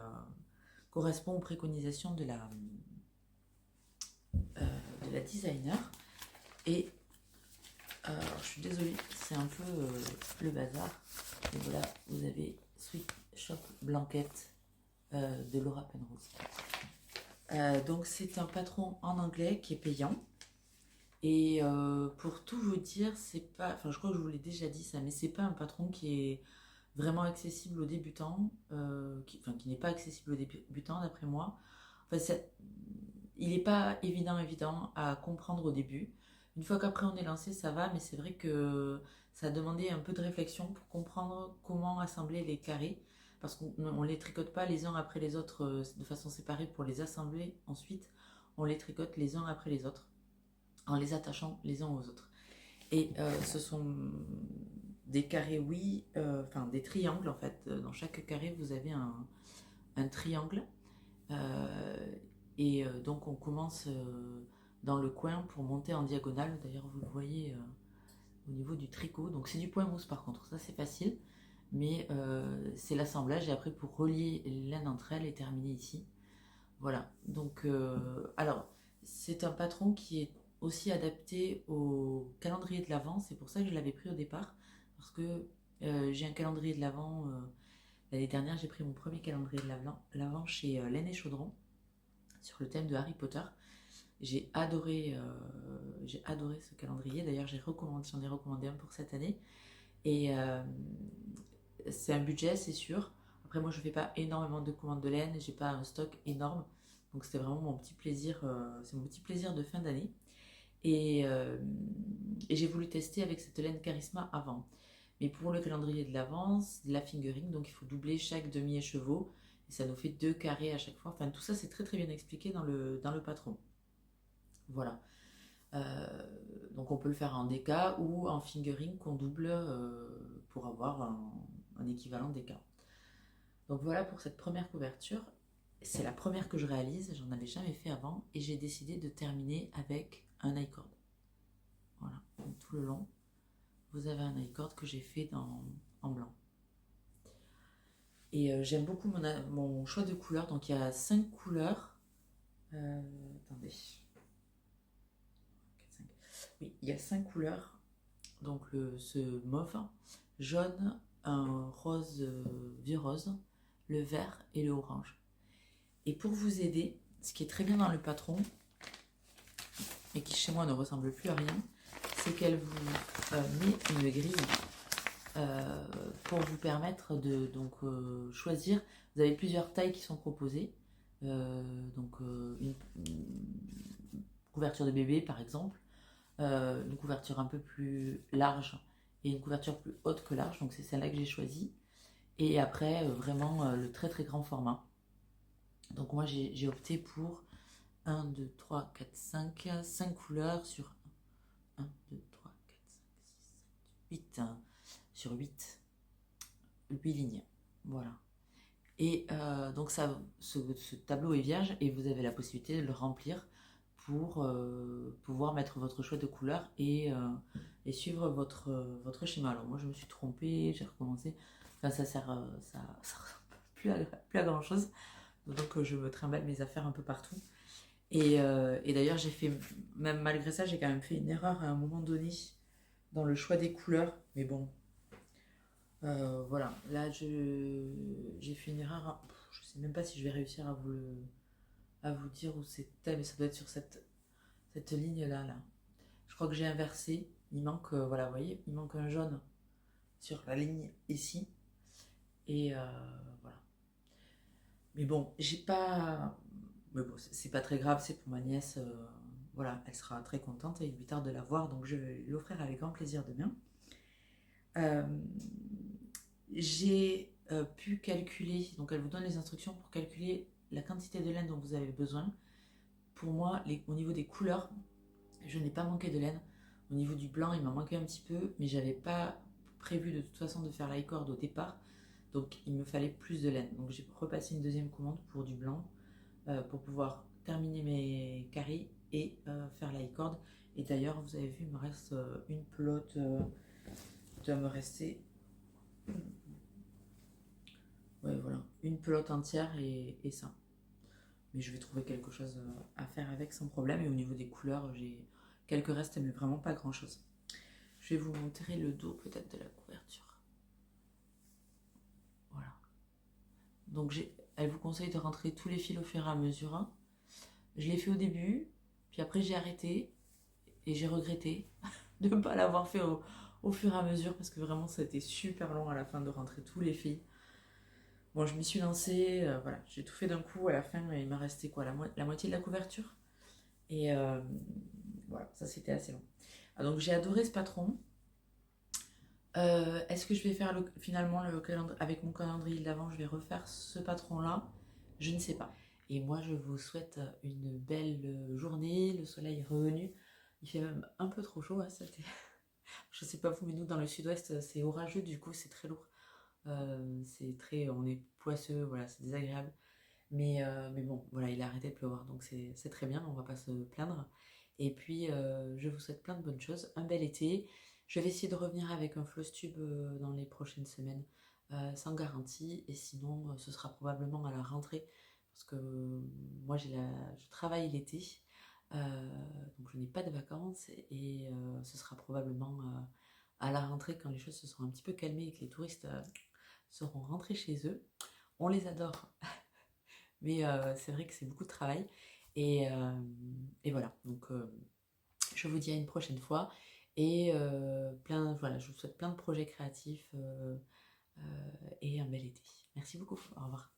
correspond aux préconisations de la la designer. Et alors, je suis désolée, c'est un peu le bazar. Et voilà, vous avez Sweet Shop Blanket de Laura Penrose. Donc c'est un patron en anglais qui est payant. Et pour tout vous dire, c'est pas, enfin je crois que je vous l'ai déjà dit ça, mais c'est pas un patron qui est vraiment accessible aux débutants, qui n'est pas accessible aux débutants d'après moi. Enfin, il n'est pas évident à comprendre au début. Une fois qu'après on est lancé, ça va, mais c'est vrai que ça a demandé un peu de réflexion pour comprendre comment assembler les carrés, parce qu'on ne les tricote pas les uns après les autres de façon séparée pour les assembler ensuite. On les tricote les uns après les autres en les attachant les uns aux autres. Et ce sont des carrés, oui, enfin des triangles en fait. Dans chaque carré, vous avez un triangle. Donc on commence dans le coin pour monter en diagonale. D'ailleurs, vous le voyez au niveau du tricot. Donc c'est du point mousse par contre, ça c'est facile. Mais c'est l'assemblage et après pour relier l'une entre elles et terminer ici. Voilà. Donc, alors, c'est un patron qui est aussi adapté au calendrier de l'Avent. C'est pour ça que je l'avais pris au départ. Parce que j'ai un calendrier de l'Avent. L'année dernière, j'ai pris mon premier calendrier de l'Avent chez Laine et Chaudron sur le thème de Harry Potter. J'ai adoré ce calendrier. D'ailleurs, j'en ai recommandé un pour cette année. Et c'est un budget, c'est sûr. Après, moi, je ne fais pas énormément de commandes de laine. J'ai pas un stock énorme. Donc, c'était vraiment mon petit plaisir. C'est mon petit plaisir de fin d'année. Et j'ai voulu tester avec cette laine Charisma avant. Mais pour le calendrier de l'avance, de la fingering, donc il faut doubler chaque demi-écheveau. Et ça nous fait 2 carrés à chaque fois. Enfin, tout ça, c'est très très bien expliqué dans le patron. Voilà. Donc on peut le faire en déca ou en fingering qu'on double pour avoir un équivalent déca. Donc voilà pour cette première couverture. C'est la première que je réalise, j'en avais jamais fait avant et j'ai décidé de terminer avec un I-cord. Voilà, donc tout le long, vous avez un I-cord que j'ai fait en blanc. Et j'aime beaucoup mon choix de couleurs, donc il y a 5 couleurs. Attendez. Oui, il y a 5 couleurs. Donc ce mauve, jaune, un rose, vieux rose, le vert et le orange. Et pour vous aider, ce qui est très bien dans le patron, et qui chez moi ne ressemble plus à rien, c'est qu'elle vous met une grille pour vous permettre de choisir. Vous avez plusieurs tailles qui sont proposées. Une couverture de bébé par exemple, une couverture un peu plus large et une couverture plus haute que large, donc c'est celle-là que j'ai choisie. Et après, vraiment le très très grand format. Donc moi j'ai opté pour 1, 2, 3, 4, 5 couleurs sur 1, 2, 3, 4, 5, 6, 7, 8, sur 8 lignes. Voilà. Et donc ce tableau est vierge et vous avez la possibilité de le remplir pour pouvoir mettre votre choix de couleur et suivre votre schéma. Alors moi je me suis trompée, j'ai recommencé. Enfin ça sert plus à grand chose. Donc je me trimballe mes affaires un peu partout. Et d'ailleurs j'ai fait, même malgré ça, j'ai quand même fait une erreur à un moment donné dans le choix des couleurs. Mais bon, voilà. Là j'ai fait une erreur. Je sais même pas si je vais réussir à vous dire où c'était, mais ça doit être sur cette ligne là. Je crois que j'ai inversé. Il manque, voilà, vous voyez, il manque un jaune sur la ligne ici. Et voilà. Mais bon, j'ai pas. Mais bon, c'est pas très grave, c'est pour ma nièce. Voilà, elle sera très contente et il lui tarde de la voir, donc je vais l'offrir avec grand plaisir demain. J'ai pu calculer, donc elle vous donne les instructions pour calculer la quantité de laine dont vous avez besoin. Pour moi, au niveau des couleurs, je n'ai pas manqué de laine. Au niveau du blanc, il m'a manqué un petit peu, mais j'avais pas prévu de toute façon de faire l'i-cord au départ. Donc il me fallait plus de laine. Donc j'ai repassé une deuxième commande pour du blanc pour pouvoir terminer mes carrés et faire l'i-cord. Et d'ailleurs, vous avez vu, il me reste une pelote. Il doit me rester. Ouais, voilà, une pelote entière et ça. mais je vais trouver quelque chose à faire avec sans problème. Et au niveau des couleurs, j'ai quelques restes, mais vraiment pas grand chose. Je vais vous montrer le dos peut-être de la couverture. Voilà. Donc elle vous conseille de rentrer tous les fils au fur et à mesure, hein. Je l'ai fait au début, puis après j'ai arrêté et j'ai regretté de ne pas l'avoir fait au fur et à mesure parce que vraiment ça a été super long à la fin de rentrer tous les fils. Bon, je m'y suis lancée, voilà, j'ai tout fait d'un coup. À la fin, il m'a resté quoi, la moitié de la couverture. Et voilà, ça c'était assez long. Ah, donc j'ai adoré ce patron. Est-ce que je vais faire finalement avec mon calendrier d'avant, je vais refaire ce patron-là? Je ne sais pas. Et moi, je vous souhaite une belle journée. Le soleil est revenu. Il fait même un peu trop chaud, hein, je sais pas vous, mais nous dans le sud-ouest, c'est orageux, du coup c'est très lourd. On est poisseux, voilà, c'est désagréable. Mais bon, voilà, il a arrêté de pleuvoir, donc c'est très bien, on va pas se plaindre. Et puis, je vous souhaite plein de bonnes choses, un bel été. Je vais essayer de revenir avec un floss tube dans les prochaines semaines, sans garantie, et sinon, ce sera probablement à la rentrée, parce que moi, je travaille l'été, donc je n'ai pas de vacances, et ce sera probablement à la rentrée quand les choses se seront un petit peu calmées et que les touristes seront rentrés chez eux. On les adore, mais c'est vrai que c'est beaucoup de travail. Et, euh, et voilà, donc je vous dis à une prochaine fois. Et voilà, je vous souhaite plein de projets créatifs et un bel été. Merci beaucoup, au revoir.